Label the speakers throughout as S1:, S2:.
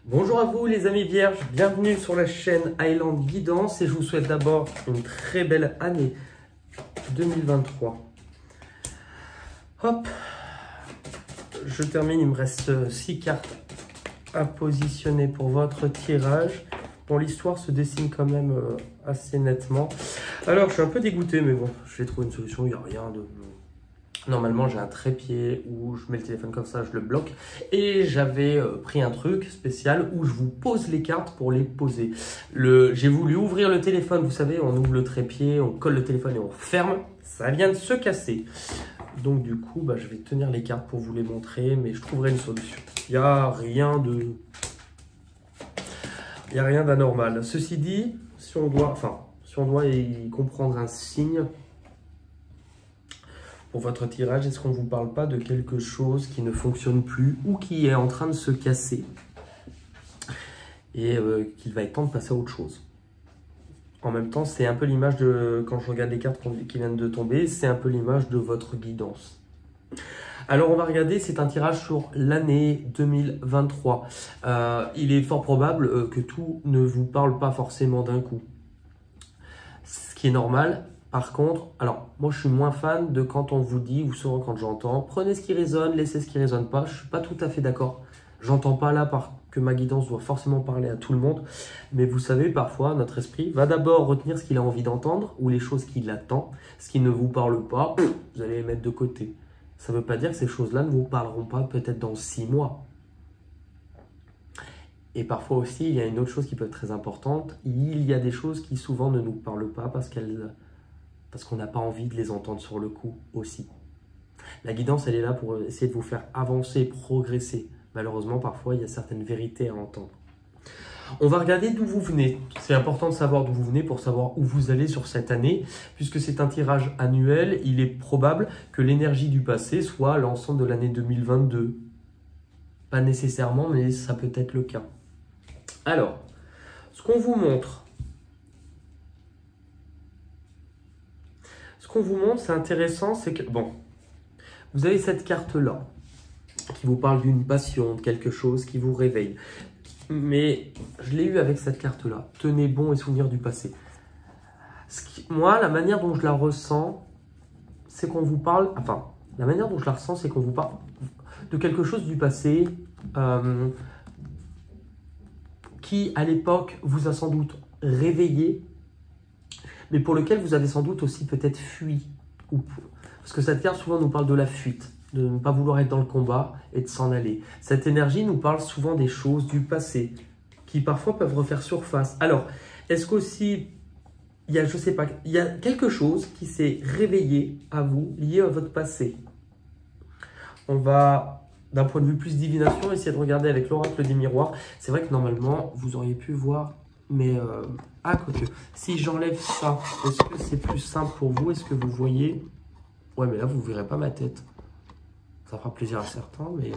S1: Bonjour à vous les amis vierges, bienvenue sur la chaîne Highland Guidance et je vous souhaite d'abord une très belle année 2023. Hop, je termine, il me reste 6 cartes à positionner pour votre tirage. Bon, l'histoire se dessine quand même assez nettement. Alors, je suis un peu dégoûté, mais bon, je vais trouver une solution, il n'y a rien de... Normalement, j'ai un trépied où je mets le téléphone comme ça, je le bloque. Et j'avais pris un truc spécial où je vous pose les cartes pour les poser. J'ai voulu ouvrir le téléphone, vous savez, on ouvre le trépied, on colle le téléphone et on ferme. Ça vient de se casser. Donc du coup, je vais tenir les cartes pour vous les montrer, mais je trouverai une solution. Il n'y a rien d'anormal. Ceci dit, si on doit y comprendre un signe... Pour votre tirage, est-ce qu'on ne vous parle pas de quelque chose qui ne fonctionne plus ou qui est en train de se casser et qu'il va être temps de passer à autre chose? En même temps, c'est un peu l'image de, quand je regarde les cartes qui viennent de tomber, c'est un peu l'image de votre guidance. Alors on va regarder, c'est un tirage sur l'année 2023. Il est fort probable que tout ne vous parle pas forcément d'un coup. Ce qui est normal. Par contre, alors moi je suis moins fan de quand on vous dit, ou souvent quand j'entends, prenez ce qui résonne, laissez ce qui ne résonne pas. Je ne suis pas tout à fait d'accord. J'entends pas là que ma guidance doit forcément parler à tout le monde. Mais vous savez, parfois notre esprit va d'abord retenir ce qu'il a envie d'entendre ou les choses qu'il attend. Ce qui ne vous parle pas, vous allez les mettre de côté. Ça ne veut pas dire que ces choses-là ne vous parleront pas peut-être dans 6 mois. Et parfois aussi, il y a une autre chose qui peut être très importante. Il y a des choses qui souvent ne nous parlent pas parce qu'on n'a pas envie de les entendre sur le coup aussi. La guidance, elle est là pour essayer de vous faire avancer, progresser. Malheureusement, parfois, il y a certaines vérités à entendre. On va regarder d'où vous venez. C'est important de savoir d'où vous venez pour savoir où vous allez sur cette année. Puisque c'est un tirage annuel, il est probable que l'énergie du passé soit l'ensemble de l'année 2022. Pas nécessairement, mais ça peut être le cas. Alors, ce qu'on vous montre... Ce qu'on vous montre, c'est intéressant, c'est que, bon, vous avez cette carte-là, qui vous parle d'une passion, de quelque chose qui vous réveille. Mais je l'ai eu avec cette carte-là, tenez bon et souvenir du passé. Moi, la manière dont je la ressens, c'est qu'on vous parle, la manière dont je la ressens, c'est qu'on vous parle de quelque chose du passé qui, à l'époque, vous a sans doute réveillé, mais pour lequel vous avez sans doute aussi peut-être fui. Parce que cette carte souvent nous parle de la fuite, de ne pas vouloir être dans le combat et de s'en aller. Cette énergie nous parle souvent des choses du passé, qui parfois peuvent refaire surface. Alors, est-ce qu'aussi, il y a, je sais pas, il y a quelque chose qui s'est réveillé à vous, lié à votre passé? On va, d'un point de vue plus divination, essayer de regarder avec l'oracle des miroirs. C'est vrai que normalement, vous auriez pu voir... Mais, quoique, si j'enlève ça, est-ce que c'est plus simple pour vous? Est-ce que vous voyez? Ouais, mais là, vous ne verrez pas ma tête. Ça fera plaisir à certains, mais...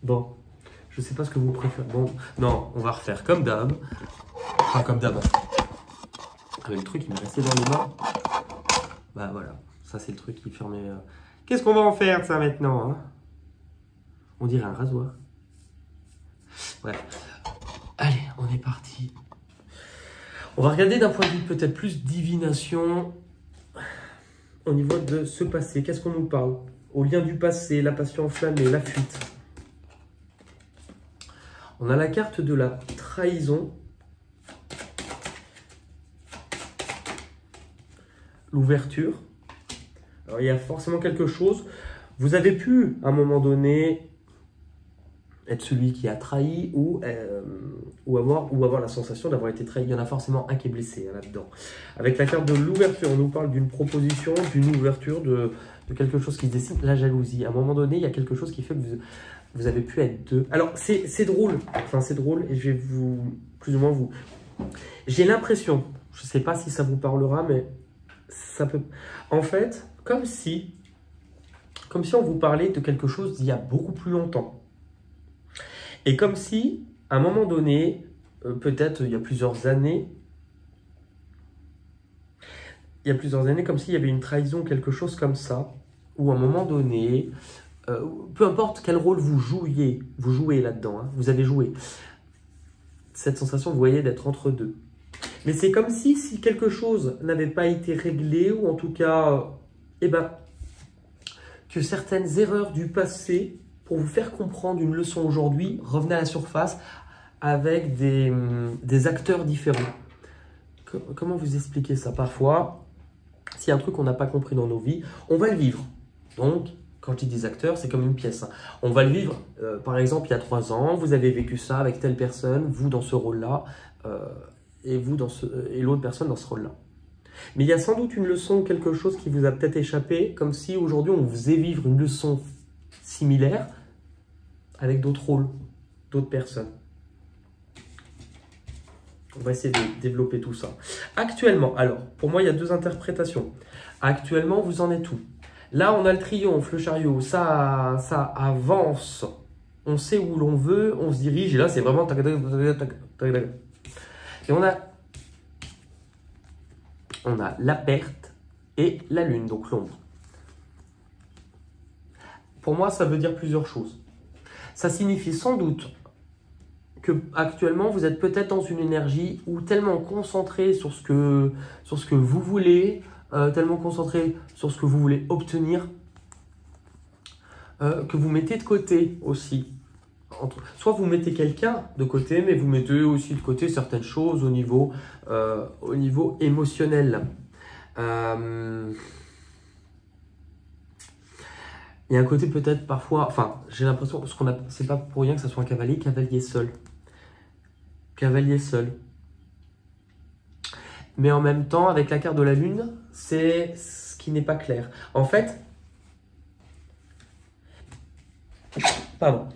S1: Bon, je sais pas ce que vous préférez. Bon, non, on va refaire comme d'hab. Enfin, comme d'hab. Avec le truc, il m'est resté dans les mains. Bah voilà, ça c'est le truc qui fermait... Qu'est-ce qu'on va en faire de ça maintenant, hein? On dirait un rasoir. Bref, allez, on est parti. On va regarder d'un point de vue peut-être plus divination au niveau de ce passé. Qu'est-ce qu'on nous parle? Au lien du passé, la passion enflammée, la fuite. On a la carte de la trahison. L'ouverture. Alors, il y a forcément quelque chose. Vous avez pu, à un moment donné... être celui qui a trahi ou avoir la sensation d'avoir été trahi. Il y en a forcément un qui est blessé là-dedans. Avec la carte de l'ouverture, on nous parle d'une proposition, d'une ouverture, de quelque chose qui se dessine. La jalousie. À un moment donné, il y a quelque chose qui fait que vous avez pu être deux. Alors, c'est drôle. Enfin, c'est drôle et je vais plus ou moins vous... J'ai l'impression, je ne sais pas si ça vous parlera, mais ça peut... En fait, comme si on vous parlait de quelque chose d'il y a beaucoup plus longtemps. Et comme si, à un moment donné, peut-être il y a plusieurs années, comme s'il y avait une trahison, quelque chose comme ça, où à un moment donné, peu importe quel rôle vous jouez là-dedans, hein, vous avez joué. Cette sensation, vous voyez, d'être entre deux. Mais c'est comme si quelque chose n'avait pas été réglé, ou en tout cas, que certaines erreurs du passé, pour vous faire comprendre une leçon aujourd'hui, revenaient à la surface avec des acteurs différents. Comment vous expliquer ça? Parfois, s'il y a un truc qu'on n'a pas compris dans nos vies, on va le vivre. Donc, quand je dis des acteurs, c'est comme une pièce. On va le vivre, par exemple, il y a 3 ans, vous avez vécu ça avec telle personne, vous dans ce rôle-là, et l'autre personne dans ce rôle-là. Mais il y a sans doute une leçon ou quelque chose qui vous a peut-être échappé, comme si aujourd'hui on vous faisait vivre une leçon similaire avec d'autres rôles, d'autres personnes. On va essayer de développer tout ça. Actuellement, alors, pour moi, il y a 2 interprétations. Actuellement, vous en êtes où? Là, on a le triomphe, le chariot, ça avance. On sait où l'on veut, on se dirige. Et là, c'est vraiment... Et on a la perte et la lune, donc l'ombre. Pour moi, ça veut dire plusieurs choses. Ça signifie sans doute que actuellement vous êtes peut-être dans une énergie ou tellement concentré sur ce que vous voulez, tellement concentré sur ce que vous voulez obtenir, que vous mettez de côté aussi. Soit vous mettez quelqu'un de côté, mais vous mettez aussi de côté certaines choses au niveau émotionnel. Il y a un côté peut-être parfois, enfin j'ai l'impression, c'est pas pour rien que ça soit un cavalier seul. Cavalier seul. Mais en même temps, avec la carte de la lune, c'est ce qui n'est pas clair. En fait, pardon,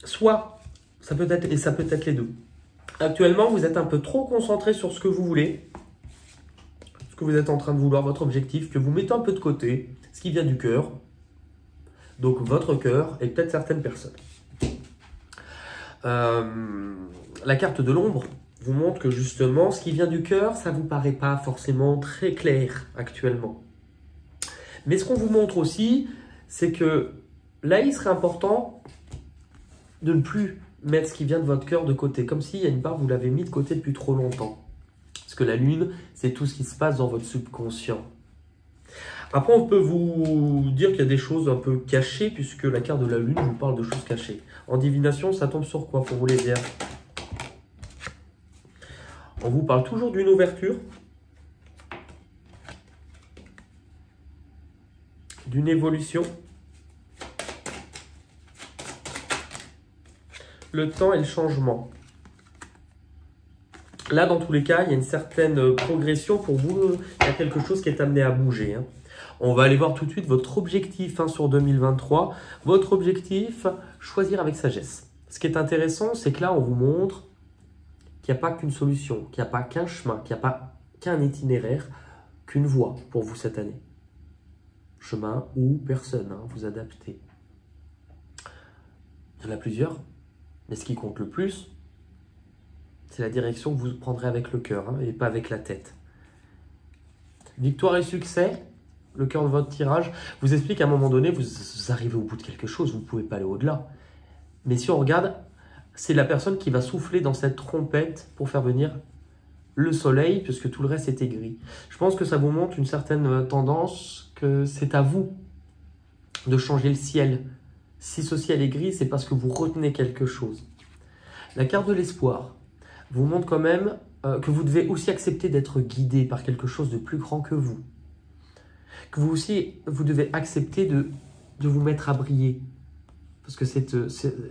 S1: soit, ça peut être, et ça peut être les deux. Actuellement, vous êtes un peu trop concentré sur ce que vous voulez, ce que vous êtes en train de vouloir, votre objectif, que vous mettez un peu de côté, ce qui vient du cœur. Donc votre cœur et peut-être certaines personnes. La carte de l'ombre vous montre que justement, ce qui vient du cœur, ça ne vous paraît pas forcément très clair actuellement. Mais ce qu'on vous montre aussi, c'est que là, il serait important de ne plus mettre ce qui vient de votre cœur de côté, comme s'il y a une part, vous l'avez mis de côté depuis trop longtemps. Parce que la lune, c'est tout ce qui se passe dans votre subconscient. Après, on peut vous dire qu'il y a des choses un peu cachées, puisque la carte de la lune vous parle de choses cachées. En divination, ça tombe sur quoi pour vous les dire? On vous parle toujours d'une ouverture, d'une évolution, le temps et le changement. Là, dans tous les cas, il y a une certaine progression pour vous. Il y a quelque chose qui est amené à bouger, hein. On va aller voir tout de suite votre objectif sur 2023. Votre objectif, choisir avec sagesse. Ce qui est intéressant, c'est que là, on vous montre qu'il n'y a pas qu'une solution, qu'il n'y a pas qu'un chemin, qu'il n'y a pas qu'un itinéraire, qu'une voie pour vous cette année. Chemin ou personne, hein, vous adaptez. Il y en a plusieurs, mais ce qui compte le plus, c'est la direction que vous prendrez avec le cœur, hein, et pas avec la tête. Victoire et succès. Le cœur de votre tirage vous explique qu'à un moment donné, vous arrivez au bout de quelque chose, vous ne pouvez pas aller au-delà. Mais si on regarde, c'est la personne qui va souffler dans cette trompette pour faire venir le soleil, puisque tout le reste était gris. Je pense que ça vous montre une certaine tendance, que c'est à vous de changer le ciel. Si ce ciel est gris, c'est parce que vous retenez quelque chose. La carte de l'espoir vous montre quand même que vous devez aussi accepter d'être guidé par quelque chose de plus grand que vous. Que vous devez accepter de vous mettre à briller. Parce que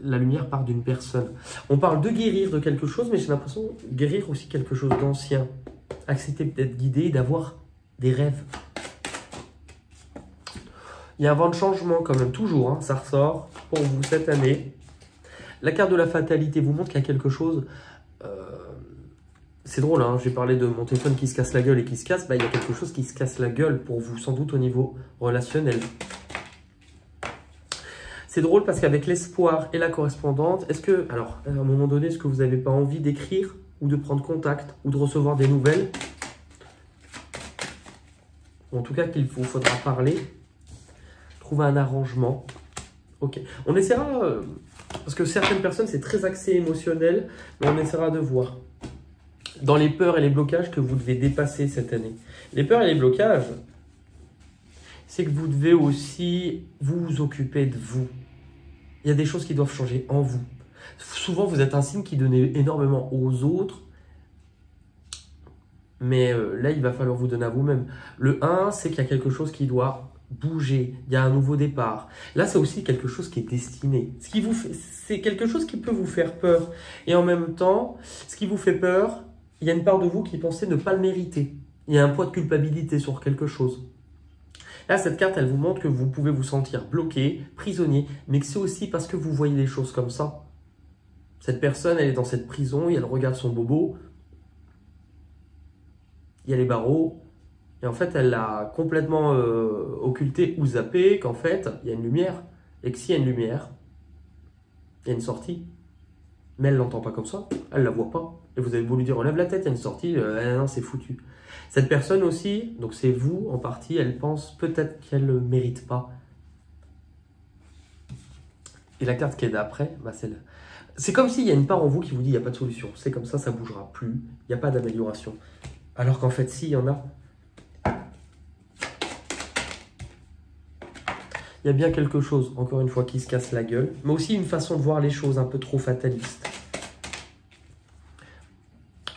S1: la lumière part d'une personne. On parle de guérir de quelque chose, mais j'ai l'impression de guérir aussi quelque chose d'ancien. Accepter d'être guidé, d'avoir des rêves. Il y a un vent de changement quand même, toujours, hein, ça ressort pour vous cette année. La carte de la fatalité vous montre qu'il y a quelque chose... c'est drôle, hein, j'ai parlé de mon téléphone qui se casse la gueule et qui se casse. Il y a quelque chose qui se casse la gueule pour vous, sans doute au niveau relationnel. C'est drôle parce qu'avec l'espoir et la correspondante, est-ce que, alors, à un moment donné, est-ce que vous n'avez pas envie d'écrire ou de prendre contact ou de recevoir des nouvelles? Ou en tout cas, qu'il vous faudra parler, trouver un arrangement Ok. On essaiera, parce que certaines personnes, c'est très axé émotionnel, mais on essaiera de voir dans les peurs et les blocages que vous devez dépasser cette année. Les peurs et les blocages, c'est que vous devez aussi vous occuper de vous. Il y a des choses qui doivent changer en vous. Souvent, vous êtes un signe qui donne énormément aux autres, mais là, il va falloir vous donner à vous-même. Le 1, c'est qu'il y a quelque chose qui doit bouger, il y a un nouveau départ. Là, c'est aussi quelque chose qui est destiné. C'est quelque chose qui peut vous faire peur. Et en même temps, ce qui vous fait peur, il y a une part de vous qui pensait ne pas le mériter. Il y a un poids de culpabilité sur quelque chose. Là, cette carte, elle vous montre que vous pouvez vous sentir bloqué, prisonnier, mais que c'est aussi parce que vous voyez les choses comme ça. Cette personne, elle est dans cette prison et elle regarde son bobo. Il y a les barreaux. Et en fait, elle l'a complètement occulté ou zappé qu'en fait, il y a une lumière. Et que s'il y a une lumière, il y a une sortie. Mais elle ne l'entend pas comme ça. Elle ne la voit pas. Et vous avez beau lui dire, relève la tête, il y a une sortie. Non, c'est foutu. Cette personne aussi, donc c'est vous en partie, elle pense peut-être qu'elle ne le mérite pas. Et la carte qui est d'après, bah c'est comme s'il y a une part en vous qui vous dit, il n'y a pas de solution. C'est comme ça ne bougera plus. Il n'y a pas d'amélioration. Alors qu'en fait, si, il y en a. Il y a bien quelque chose, encore une fois, qui se casse la gueule. Mais aussi une façon de voir les choses un peu trop fataliste.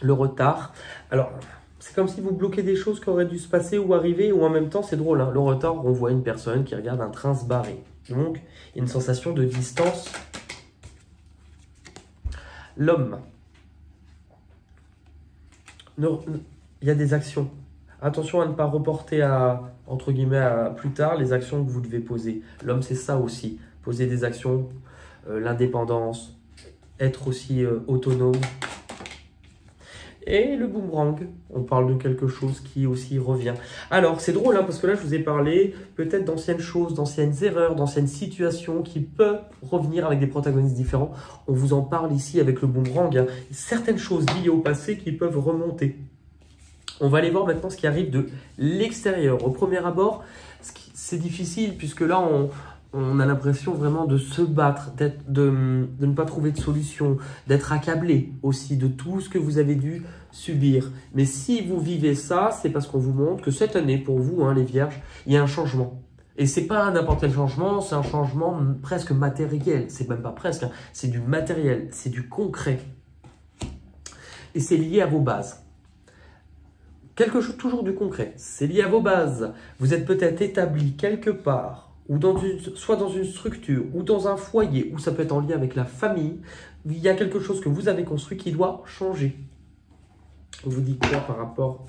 S1: Le retard. Alors, c'est comme si vous bloquez des choses qui auraient dû se passer ou arriver. Ou en même temps, c'est drôle, hein, le retard, on voit une personne qui regarde un train se barrer. Donc, il y a une sensation de distance. L'homme. Il y a des actions. Attention à ne pas reporter à, entre guillemets, à plus tard les actions que vous devez poser. L'homme, c'est ça aussi. Poser des actions, l'indépendance, être aussi autonome. Et le boomerang, on parle de quelque chose qui aussi revient. Alors, c'est drôle, hein, parce que là, je vous ai parlé peut-être d'anciennes choses, d'anciennes erreurs, d'anciennes situations qui peuvent revenir avec des protagonistes différents. On vous en parle ici avec le boomerang. Hein. Certaines choses liées au passé qui peuvent remonter. On va aller voir maintenant ce qui arrive de l'extérieur. Au premier abord, c'est difficile puisque là, on a l'impression vraiment de se battre, de ne pas trouver de solution, d'être accablé aussi de tout ce que vous avez dû subir. Mais si vous vivez ça, c'est parce qu'on vous montre que cette année, pour vous, hein, les vierges, il y a un changement. Et c'est pas n'importe quel changement, c'est un changement presque matériel. C'est même pas presque, hein, c'est du matériel, c'est du concret. Et c'est lié à vos bases. Quelque chose, toujours du concret, c'est lié à vos bases. Vous êtes peut-être établi quelque part, ou soit dans une structure, ou dans un foyer, ou ça peut être en lien avec la famille. Il y a quelque chose que vous avez construit qui doit changer. On vous dit quoi par rapport?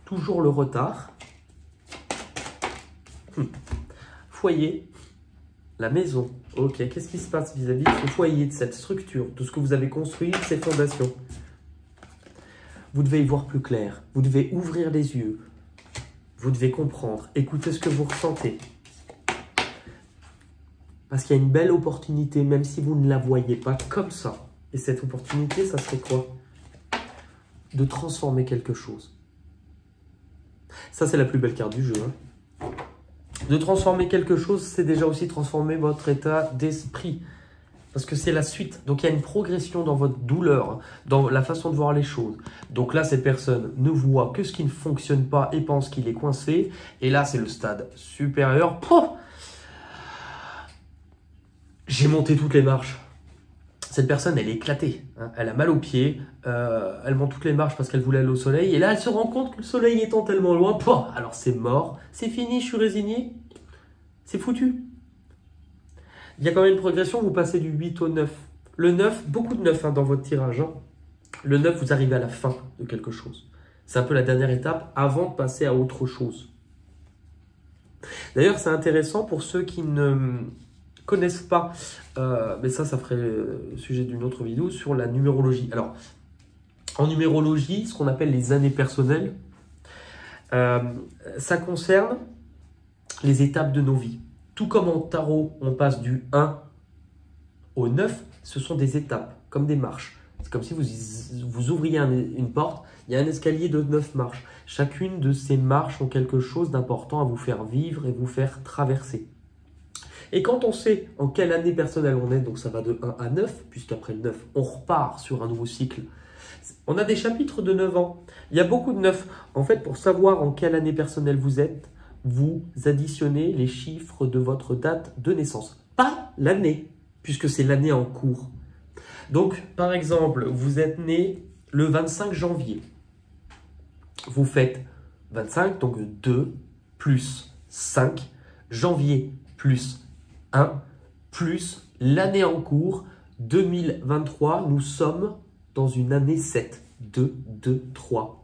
S1: Toujours le retard. Foyer, la maison. Ok, qu'est-ce qui se passe vis-à-vis de ce foyer, de cette structure, de ce que vous avez construit, de ces fondations? Vous devez y voir plus clair, vous devez ouvrir les yeux, vous devez comprendre, écouter ce que vous ressentez. Parce qu'il y a une belle opportunité, même si vous ne la voyez pas comme ça. Et cette opportunité, ça serait quoi? De transformer quelque chose. Ça, c'est la plus belle carte du jeu. Hein. De transformer quelque chose, c'est déjà aussi transformer votre état d'esprit. Parce que c'est la suite. Donc, il y a une progression dans votre douleur, dans la façon de voir les choses. Donc là, cette personne ne voit que ce qui ne fonctionne pas et pense qu'il est coincé. Et là, c'est le stade supérieur. J'ai monté toutes les marches. Cette personne, elle est éclatée. Hein. Elle a mal aux pieds. Elle monte toutes les marches parce qu'elle voulait aller au soleil. Et là, elle se rend compte que le soleil étant tellement loin, alors c'est mort. C'est fini, je suis résigné. C'est foutu. Il y a quand même une progression, vous passez du 8 au 9. Le 9, beaucoup de 9 hein, dans votre tirage. Hein. Le 9, vous arrivez à la fin de quelque chose. C'est un peu la dernière étape avant de passer à autre chose. D'ailleurs, c'est intéressant pour ceux qui ne connaissent pas, mais ça ferait le sujet d'une autre vidéo, sur la numérologie. Alors, en numérologie, ce qu'on appelle les années personnelles, ça concerne les étapes de nos vies. Tout comme en tarot, on passe du 1 au 9, ce sont des étapes, comme des marches. C'est comme si vous ouvriez une porte, il y a un escalier de 9 marches. Chacune de ces marches ont quelque chose d'important à vous faire vivre et vous faire traverser. Et quand on sait en quelle année personnelle on est, donc ça va de 1 à 9, puisqu'après le 9, on repart sur un nouveau cycle. On a des chapitres de 9 ans. Il y a beaucoup de 9. En fait, pour savoir en quelle année personnelle vous êtes, vous additionnez les chiffres de votre date de naissance. Pas l'année, puisque c'est l'année en cours. Donc, par exemple, vous êtes né le 25 janvier. Vous faites 25, donc 2 plus 5, janvier plus 1, plus l'année en cours, 2023, nous sommes dans une année 7, 2, 2, 3.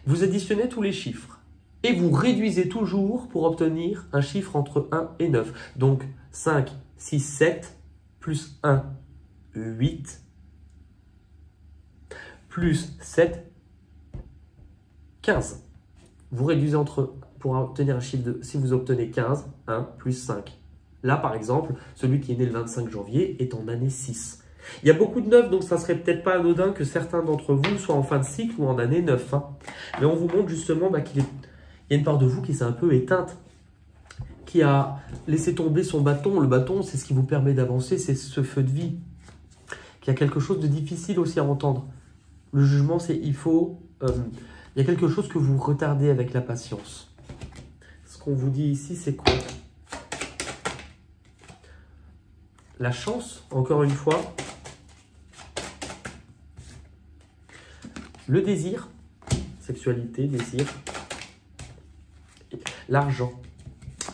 S1: Vous additionnez tous les chiffres et vous réduisez toujours pour obtenir un chiffre entre 1 et 9. Donc 5, 6, 7, plus 1, 8, plus 7, 15. Vous réduisez pour obtenir un chiffre de, si vous obtenez 15, 1 plus 5. Là, par exemple, celui qui est né le 25 janvier est en année 6. Il y a beaucoup de 9, donc ça ne serait peut-être pas anodin que certains d'entre vous soient en fin de cycle ou en année 9. Hein. Mais on vous montre justement qu'il y a une part de vous qui s'est un peu éteinte, qui a laissé tomber son bâton. Le bâton, c'est ce qui vous permet d'avancer, c'est ce feu de vie. Qu'il y a quelque chose de difficile aussi à entendre. Le jugement, c'est il y a quelque chose que vous retardez avec la patience. Ce qu'on vous dit ici, c'est quoi? La chance, encore une fois. Le désir, sexualité, désir. L'argent.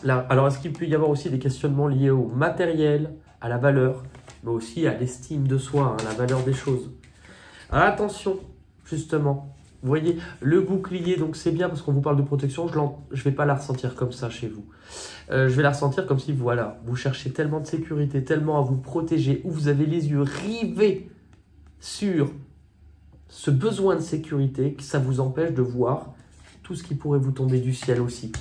S1: Alors, est-ce qu'il peut y avoir aussi des questionnements liés au matériel, à la valeur, mais aussi à l'estime de soi, hein, la valeur des choses. Attention, justement. Vous voyez, le bouclier, donc c'est bien parce qu'on vous parle de protection, je ne vais pas la ressentir comme ça chez vous. Je vais la ressentir comme si, voilà, vous cherchez tellement de sécurité, tellement à vous protéger, ou vous avez les yeux rivés sur ce besoin de sécurité que ça vous empêche de voir tout ce qui pourrait vous tomber du ciel aussi.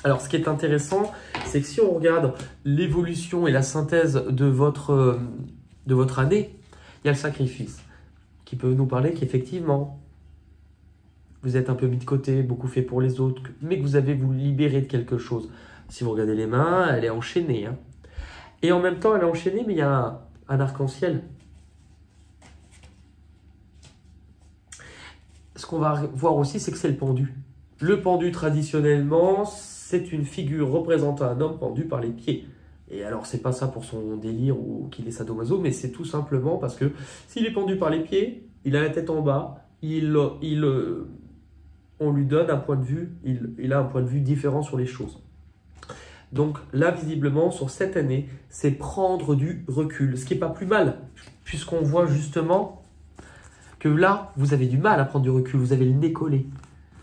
S1: Alors, ce qui est intéressant, c'est que si on regarde l'évolution et la synthèse de votre année, il y a le sacrifice qui peut nous parler qu'effectivement, vous êtes un peu mis de côté, beaucoup fait pour les autres, mais que vous avez vous libéré de quelque chose. Si vous regardez les mains, elle est enchaînée. Hein. Et en même temps, elle est enchaînée, mais il y a un arc-en-ciel. Ce qu'on va voir aussi, c'est que c'est le pendu. Le pendu, traditionnellement, c'est une figure représentant un homme pendu par les pieds. Et alors, c'est pas ça pour son délire ou qu'il est sadomaso, mais c'est tout simplement parce que s'il est pendu par les pieds, il a la tête en bas, on lui donne un point de vue, il a un point de vue différent sur les choses. Donc là, visiblement, sur cette année, c'est prendre du recul, ce qui n'est pas plus mal, puisqu'on voit justement que là, vous avez du mal à prendre du recul, vous avez le nez collé,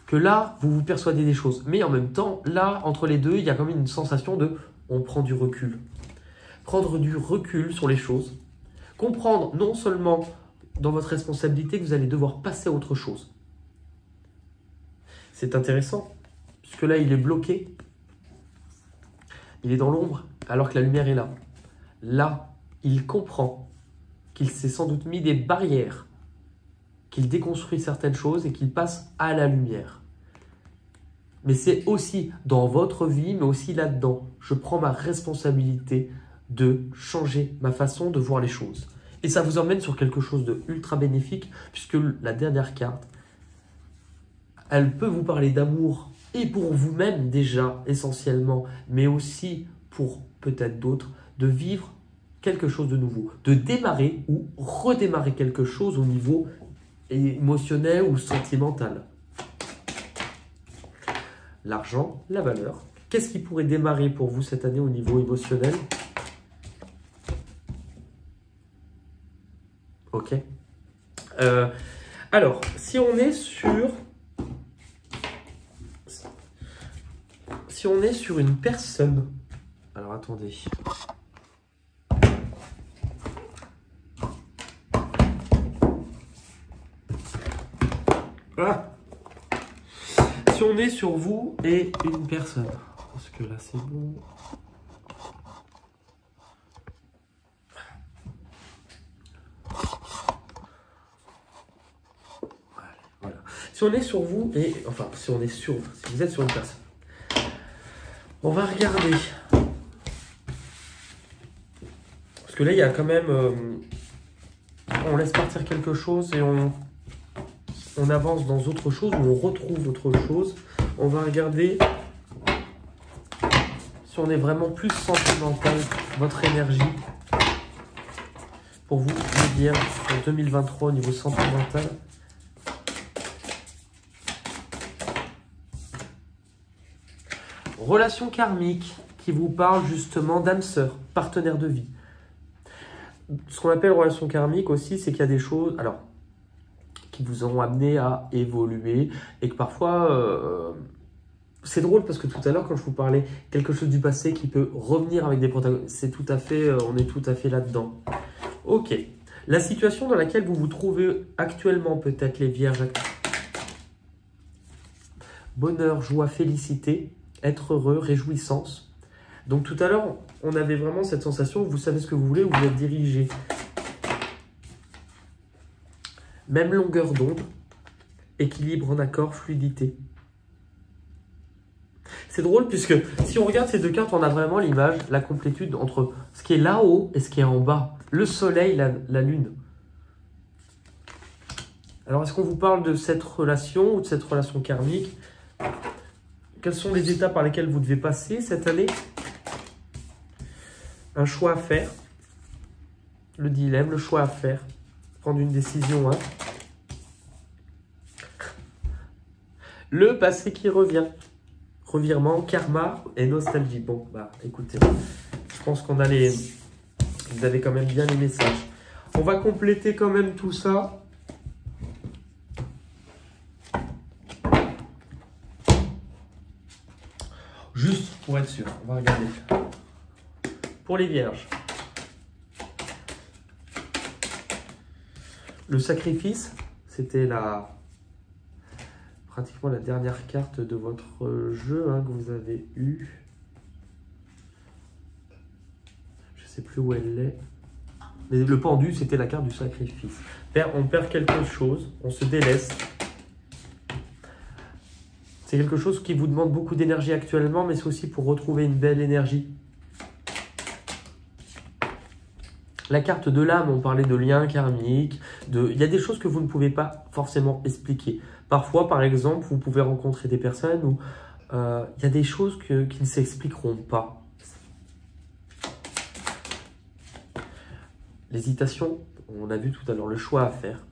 S1: que là, vous vous persuadez des choses. Mais en même temps, là, entre les deux, il y a quand même une sensation de « on prend du recul ». Prendre du recul sur les choses, comprendre non seulement dans votre responsabilité que vous allez devoir passer à autre chose. C'est intéressant, puisque là, il est bloqué. Il est dans l'ombre, alors que la lumière est là. Là, il comprend qu'il s'est sans doute mis des barrières, qu'il déconstruit certaines choses et qu'il passe à la lumière. Mais c'est aussi dans votre vie, mais aussi là-dedans. Je prends ma responsabilité de changer ma façon de voir les choses. Et ça vous emmène sur quelque chose de ultra bénéfique, puisque la dernière carte, elle peut vous parler d'amour, et pour vous-même déjà, essentiellement, mais aussi pour peut-être d'autres, de vivre quelque chose de nouveau, de démarrer ou redémarrer quelque chose au niveau émotionnel ou sentimental. L'argent, la valeur. Qu'est-ce qui pourrait démarrer pour vous cette année au niveau émotionnel? Ok. Alors, si on est sur une personne, alors attendez. Ah. Si on est sur vous et une personne, parce que là c'est bon. Voilà. Si on est sur vous et si vous êtes sur une personne, on va regarder Parce que là, il y a quand même... on laisse partir quelque chose et on avance dans autre chose ou on retrouve autre chose. On va regarder si on est vraiment plus sentimental, votre énergie. Pour vous, les Vierges, en 2023 au niveau sentimental. Relation karmique qui vous parle justement d'âme sœur, partenaire de vie. Ce qu'on appelle relation karmique aussi, c'est qu'il y a des choses qui vous ont amené à évoluer et que parfois, c'est drôle parce que tout à l'heure, quand je vous parlais quelque chose du passé qui peut revenir avec des protagonistes, c'est tout à fait, on est tout à fait là-dedans. Ok, la situation dans laquelle vous vous trouvez actuellement, peut-être les Vierges, bonheur, joie, félicité, être heureux, réjouissance. Donc tout à l'heure, on avait vraiment cette sensation où vous savez ce que vous voulez, où vous êtes dirigé. Même longueur d'onde, équilibre en accord, fluidité. C'est drôle puisque si on regarde ces deux cartes, on a vraiment l'image, la complétude entre ce qui est là-haut et ce qui est en bas. Le soleil, la lune. Alors, est-ce qu'on vous parle de cette relation ou de cette relation karmique? Quels sont les étapes par lesquelles vous devez passer cette année? Un choix à faire. Le dilemme, le choix à faire. Prendre une décision. Hein. Le passé qui revient. Revirement, karma et nostalgie. Bon, bah écoutez, je pense qu'on a les... Vous avez quand même bien les messages. On va compléter quand même tout ça. Juste pour être sûr, on va regarder. Pour les Vierges. Le sacrifice, c'était pratiquement la dernière carte de votre jeu que vous avez eu. Je ne sais plus où elle est. Mais le pendu, c'était la carte du sacrifice. On perd quelque chose, on se délaisse. C'est quelque chose qui vous demande beaucoup d'énergie actuellement, mais c'est aussi pour retrouver une belle énergie. La carte de l'âme, on parlait de liens karmiques. Il y a des choses que vous ne pouvez pas forcément expliquer. Parfois, par exemple, vous pouvez rencontrer des personnes où il y a des choses qui ne s'expliqueront pas. L'hésitation, on a vu tout à l'heure, le choix à faire.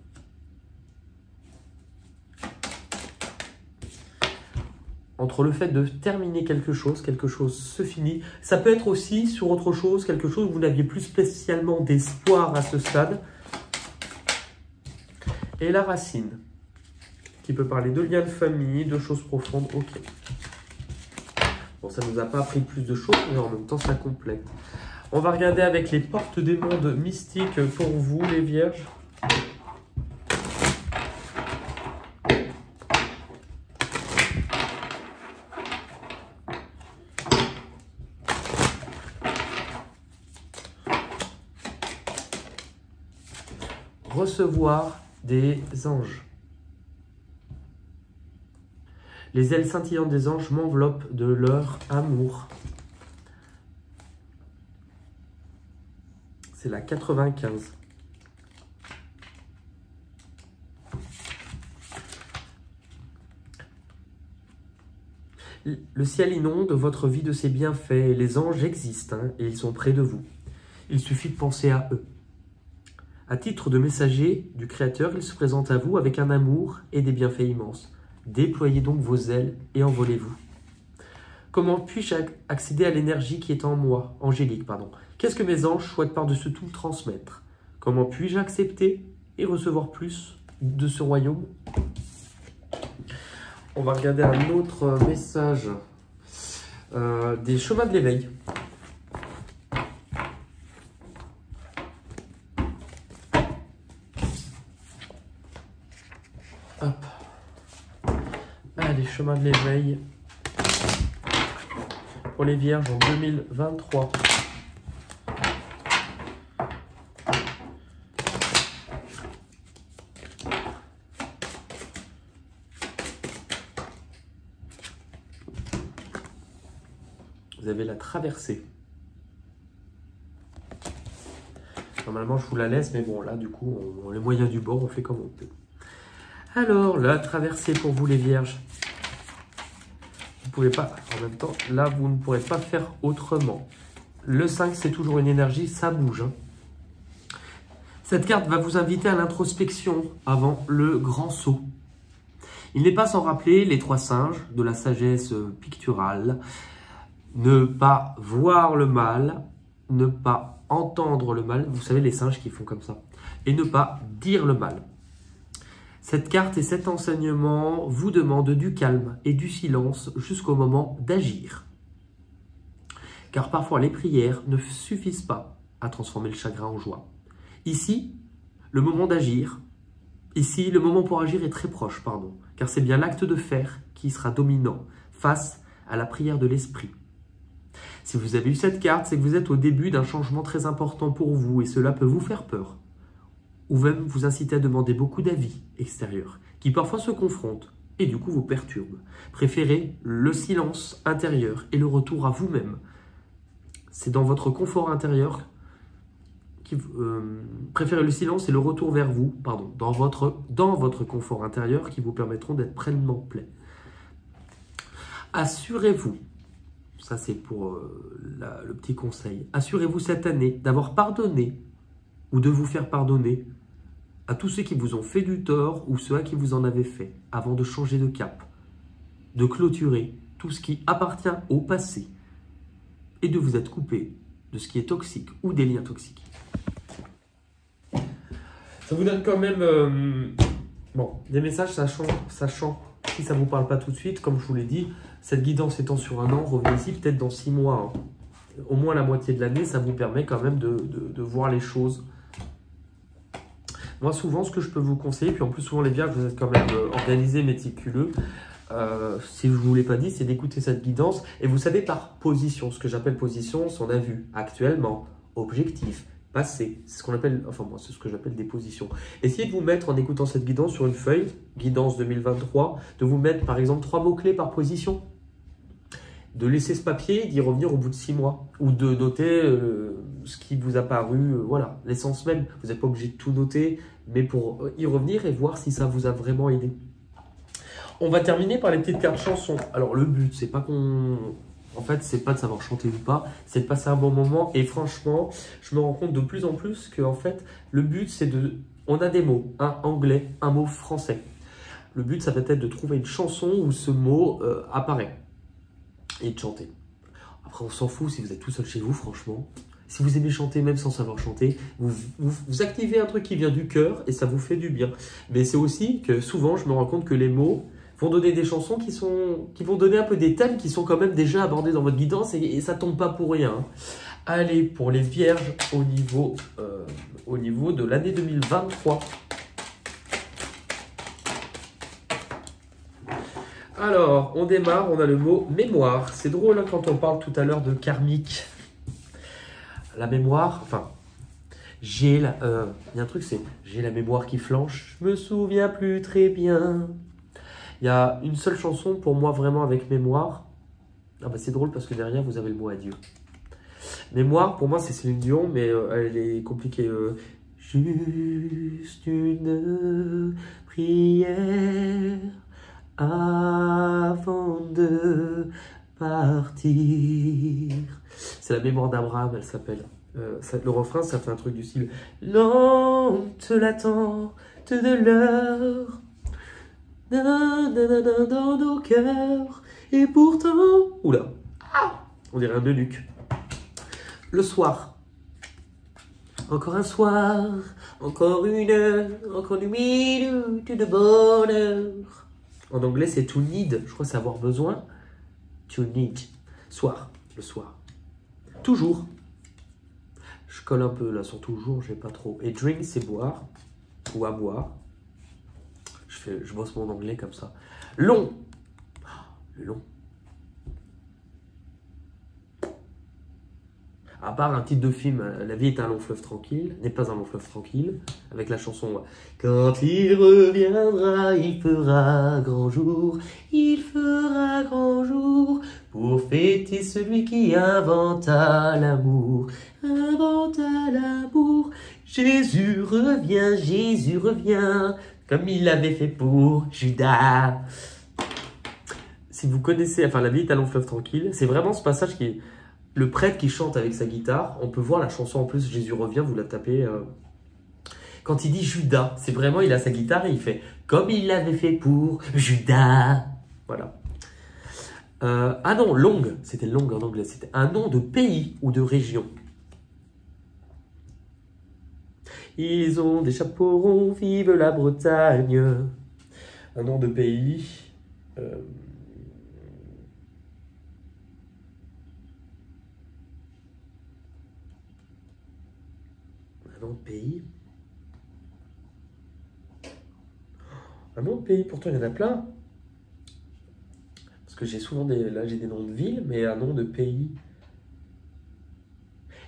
S1: Entre le fait de terminer quelque chose se finit. Ça peut être aussi sur autre chose, quelque chose où vous n'aviez plus spécialement d'espoir à ce stade. Et la racine, qui peut parler de liens de famille, de choses profondes. Ok. Bon, ça ne nous a pas appris plus de choses, mais en même temps, ça complète. On va regarder avec les portes des mondes mystiques pour vous, les Vierges. Recevoir des anges. Les ailes scintillantes des anges m'enveloppent de leur amour. C'est la 95. Le ciel inonde votre vie de ses bienfaits et les anges existent et ils sont près de vous. Il suffit de penser à eux. À titre de messager du Créateur, il se présente à vous avec un amour et des bienfaits immenses. Déployez donc vos ailes et envolez-vous. Comment puis-je accéder à l'énergie qui est en moi, angélique, pardon. Qu'est-ce que mes anges souhaitent par-dessus tout me transmettre? Comment puis-je accepter et recevoir plus de ce royaume? On va regarder un autre message des chemins de l'éveil. Hop. Allez, chemin de l'éveil pour les Vierges en 2023. Vous avez la traversée. Normalement, je vous la laisse, mais bon, là, du coup, on les moyens du bord, on fait comme on peut. Alors, la traversée pour vous, les vierges. Vous ne pouvez pas, en même temps, là, vous ne pourrez pas faire autrement. Le 5, c'est toujours une énergie, ça bouge. Hein. Cette carte va vous inviter à l'introspection avant le grand saut. Il n'est pas sans rappeler les 3 singes de la sagesse picturale. Ne pas voir le mal, ne pas entendre le mal. Vous savez, les singes qui font comme ça. Et ne pas dire le mal. Cette carte et cet enseignement vous demandent du calme et du silence jusqu'au moment d'agir. Car parfois les prières ne suffisent pas à transformer le chagrin en joie. Ici, le moment d'agir, ici, le moment pour agir est très proche, pardon, car c'est bien l'acte de faire qui sera dominant face à la prière de l'esprit. Si vous avez eu cette carte, c'est que vous êtes au début d'un changement très important pour vous et cela peut vous faire peur. Ou même vous inciter à demander beaucoup d'avis extérieurs, qui parfois se confrontent et du coup vous perturbent. Préférez le silence intérieur et le retour à vous-même. C'est dans votre confort intérieur, préférez le silence et le retour vers vous, pardon, dans votre confort intérieur qui vous permettront d'être pleinement plein. Assurez-vous, ça c'est pour le petit conseil, assurez-vous cette année d'avoir pardonné ou de vous faire pardonner à tous ceux qui vous ont fait du tort ou ceux à qui vous en avez fait, avant de changer de cap, de clôturer tout ce qui appartient au passé et de vous être coupé de ce qui est toxique ou des liens toxiques. Ça vous donne quand même des messages, sachant si ça ne vous parle pas tout de suite, comme je vous l'ai dit, cette guidance étant sur un an, revenez-y peut-être dans 6 mois, hein. Au moins la moitié de l'année, ça vous permet quand même de voir les choses. Moi, souvent, ce que je peux vous conseiller, puis en plus, souvent les vierges, vous êtes quand même organisés, méticuleux. Si je ne vous l'ai pas dit, c'est d'écouter cette guidance. Et vous savez, par position, ce que j'appelle position, c'est on a vu actuellement, objectif, passé. C'est ce qu'on appelle, enfin moi, c'est ce que j'appelle des positions. Essayez de vous mettre, en écoutant cette guidance, sur une feuille, guidance 2023, de vous mettre, par exemple, 3 mots-clés par position. De laisser ce papier, d'y revenir au bout de 6 mois. Ou de noter ce qui vous a paru, voilà, l'essence même. Vous n'êtes pas obligé de tout noter, mais pour y revenir et voir si ça vous a vraiment aidé. On va terminer par les petites cartes chansons. Alors le but, c'est pas qu'on... En fait, c'est pas de savoir chanter ou pas, c'est de passer un bon moment. Et franchement, je me rends compte de plus en plus que en fait, le but, c'est de... On a des mots, un anglais, un mot français. Le but, ça va être de trouver une chanson où ce mot apparaît. Et de chanter. Après, on s'en fout si vous êtes tout seul chez vous, franchement. Si vous aimez chanter, même sans savoir chanter, vous activez un truc qui vient du cœur et ça vous fait du bien. Mais c'est aussi que souvent, je me rends compte que les mots vont donner des chansons qui vont donner un peu des thèmes qui sont quand même déjà abordés dans votre guidance et ça tombe pas pour rien. Hein. Allez, pour les vierges au niveau de l'année 2023. Alors, on démarre, on a le mot mémoire. C'est drôle hein, quand on parle tout à l'heure de karmique. La mémoire, enfin, il y a un truc, c'est j'ai la mémoire qui flanche, je me souviens plus très bien. Il y a une seule chanson pour moi vraiment avec mémoire. Ah bah c'est drôle parce que derrière vous avez le mot adieu. Mémoire pour moi c'est Céline Dion mais elle est compliquée. Juste une prière avant de partir. C'est la mémoire d'Abraham, elle s'appelle. Le refrain ça fait un truc du style lente l'attente de l'heure. Dans nos cœurs, et pourtant, oula, on dirait un eunuque. Le soir, encore un soir, encore une heure, encore une minute de bonheur. En anglais, c'est to need, je crois que c'est avoir besoin. To need, soir, le soir. Toujours. Je colle un peu là sur toujours, j'ai pas trop. Et drink, c'est boire, ou à boire. Je bosse mon anglais comme ça. Long. Le long. À part un titre de film, La vie est un long fleuve tranquille, n'est pas un long fleuve tranquille, avec la chanson Quand il reviendra, il fera grand jour, il fera grand jour pour fêter celui qui inventa l'amour. Inventa l'amour. Jésus revient, comme il l'avait fait pour Judas. Si vous connaissez, enfin, La vie est un long fleuve tranquille, c'est vraiment ce passage qui est le prêtre qui chante avec sa guitare. On peut voir la chanson en plus, Jésus revient, vous la tapez. Quand il dit Judas, c'est vraiment, il a sa guitare et il fait comme il l'avait fait pour Judas. Voilà. Ah non, long, c'était long en anglais, c'était un nom de pays ou de région. Ils ont des chapeaux ronds, vive la Bretagne. Un nom de pays. Un nom de pays. Un nom de pays, pourtant il y en a plein. Parce que j'ai souvent là j'ai des noms de villes, mais un nom de pays.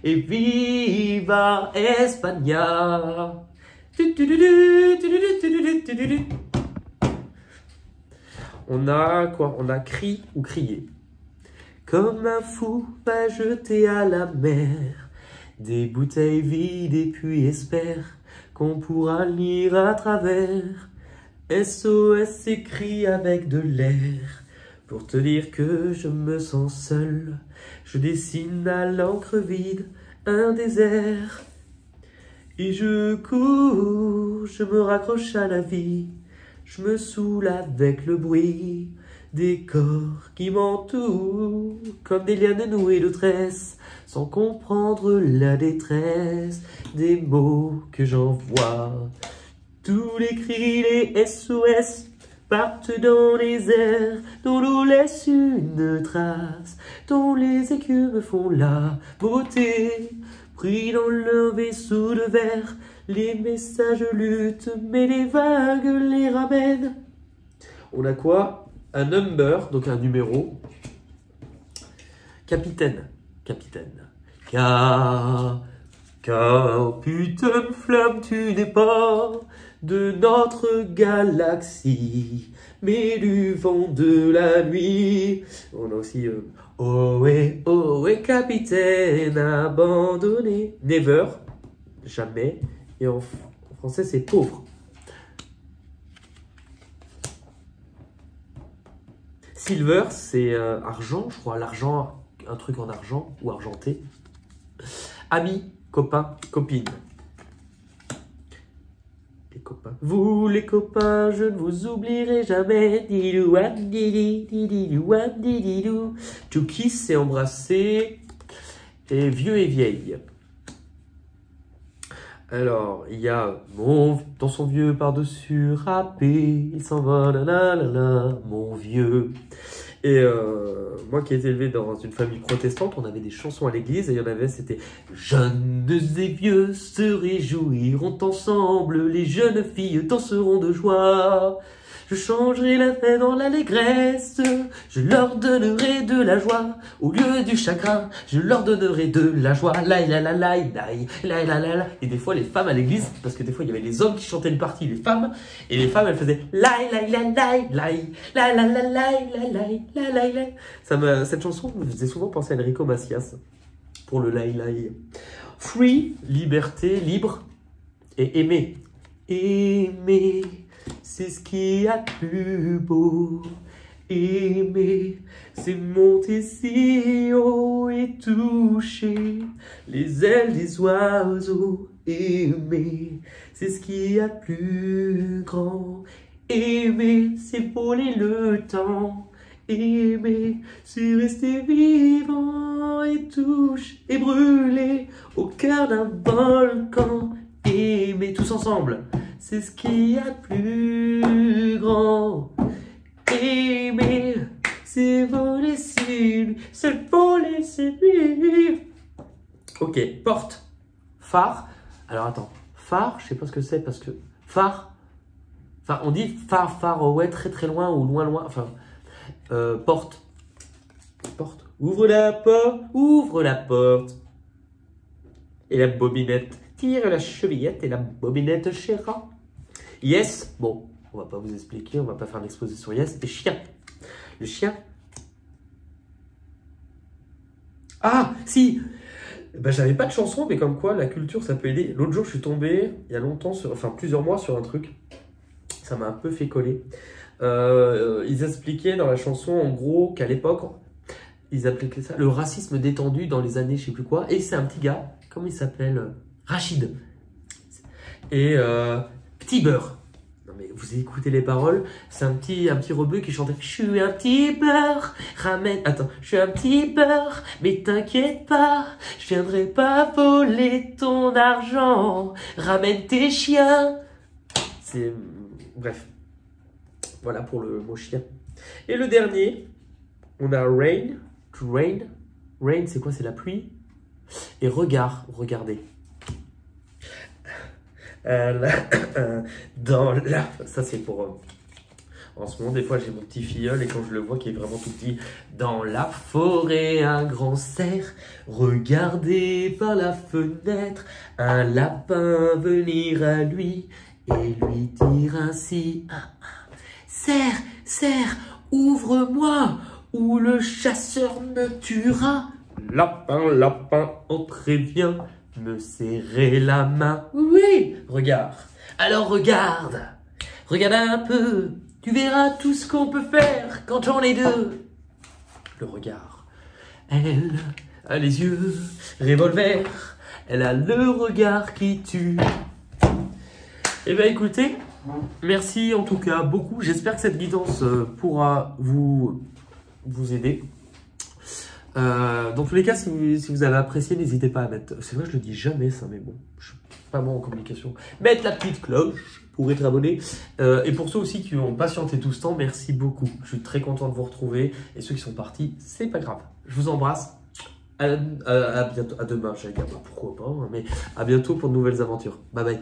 S1: Et viva España. On a quoi? On a cri ou crié. Comme un fou va jeter à la mer des bouteilles vides et puis espère qu'on pourra lire à travers. SOS écrit avec de l'air pour te dire que je me sens seul. Je dessine à l'encre vide un désert et je cours, je me raccroche à la vie. Je me saoule avec le bruit des corps qui m'entourent comme des lianes nouées de tresses sans comprendre la détresse des mots que j'envoie. Tous les cris, les SOS partent dans les airs, dont l'eau laisse une trace, dont les écumes font la beauté. Pris dans leur vaisseau de verre, les messages luttent, mais les vagues les ramènent. On a quoi? Un number, donc un numéro. Capitaine. Capitaine. Car putain de flamme, tu n'es pas de notre galaxie, mais du vent de la nuit. On a aussi oh ouais, capitaine abandonné. Never, jamais. Et en français, c'est pauvre. Silver, c'est argent, je crois. L'argent, un truc en argent ou argenté. Ami, copain, copine. Les copains. Vous, les copains, je ne vous oublierai jamais. To kiss, c'est embrasser. Et vieux et vieille. Alors, il y a dans son vieux par-dessus râpé, il s'en va, nanana, mon vieux. Et moi qui étais élevé dans une famille protestante, on avait des chansons à l'église et il y en avait, c'était « Jeunes et vieux se réjouiront ensemble, les jeunes filles danseront de joie. Je changerai la paix dans l'allégresse, je leur donnerai de la joie. Au lieu du chagrin, je leur donnerai de la joie. Laï, la, la, laï, laï, laï, la, la, la. » Et des fois, les femmes à l'église, parce que des fois, il y avait les hommes qui chantaient une partie, les femmes, et les femmes, elles faisaient laï, laï, la, laï, laï, la, la, la, laï, la, laï, la, laï, laï. Cette chanson me faisait souvent penser à Enrico Macias, pour le laï, laï. Free, liberté, libre, et aimer. Aimer. C'est ce qu'il y a de plus beau. Aimer, c'est monter si haut et toucher les ailes des oiseaux. Aimer, c'est ce qu'il y a de plus grand. Aimer, c'est voler le temps. Aimer, c'est rester vivant et toucher et brûler au cœur d'un volcan. Aimer, tous ensemble. C'est ce qu'il y a de plus grand. Aimer, c'est voler sur lui, c'est voler sur lui. Ok, porte, phare. Alors attends, phare, je sais pas ce que c'est parce que phare. Enfin, on dit phare, phare, ouais, très très loin ou loin, loin. Enfin, porte, porte. Ouvre la porte. Et la bobinette. Tire la chevillette et la bobinette chéra. Yes, bon, on va pas vous expliquer, on va pas faire l'exposé sur Yes. Et chien. Le chien. Ah, si. Ben, j'avais pas de chanson, mais comme quoi la culture ça peut aider. L'autre jour, je suis tombé, il y a longtemps, enfin plusieurs mois, sur un truc. Ça m'a un peu fait coller. Ils expliquaient dans la chanson, en gros, qu'à l'époque, ils appliquaient ça, le racisme détendu dans les années, je sais plus quoi. Et c'est un petit gars, comment il s'appelle? Rachid. Et Petit Beurre. Non mais vous écoutez les paroles, c'est un petit rebeu qui chantait. Je suis un petit beurre, ramène. Attends, je suis un petit beurre, mais t'inquiète pas, je viendrai pas voler ton argent. Ramène tes chiens. C'est bref. Voilà pour le mot chien. Et le dernier, on a rain, to rain. Rain, c'est quoi? C'est la pluie. Et regardez. Dans la... Ça, c'est pour... en ce moment, des fois, j'ai mon petit filleul et quand je le vois qui est vraiment tout petit. Dans la forêt, un grand cerf, regardez par la fenêtre, un lapin venir à lui et lui dire ainsi... Cerf, cerf, ouvre-moi, ou le chasseur me tuera. Lapin, lapin, entrez, viens me serrer la main. Oui, regarde. Alors regarde, regarde un peu. Tu verras tout ce qu'on peut faire quand on est deux. Le regard. Elle a les yeux revolver. Elle a le regard qui tue. Eh bien écoutez, merci en tout cas beaucoup. J'espère que cette guidance pourra vous aider. Dans tous les cas, si vous avez apprécié, n'hésitez pas à mettre... C'est vrai, je le dis jamais ça, mais bon, je suis pas bon en communication. Mettre la petite cloche pour être abonné. Et pour ceux aussi qui ont patienté tout ce temps, merci beaucoup. Je suis très content de vous retrouver. Et ceux qui sont partis, c'est pas grave. Je vous embrasse. À bientôt. À demain, j'allais dire pourquoi pas, mais à bientôt pour de nouvelles aventures. Bye bye.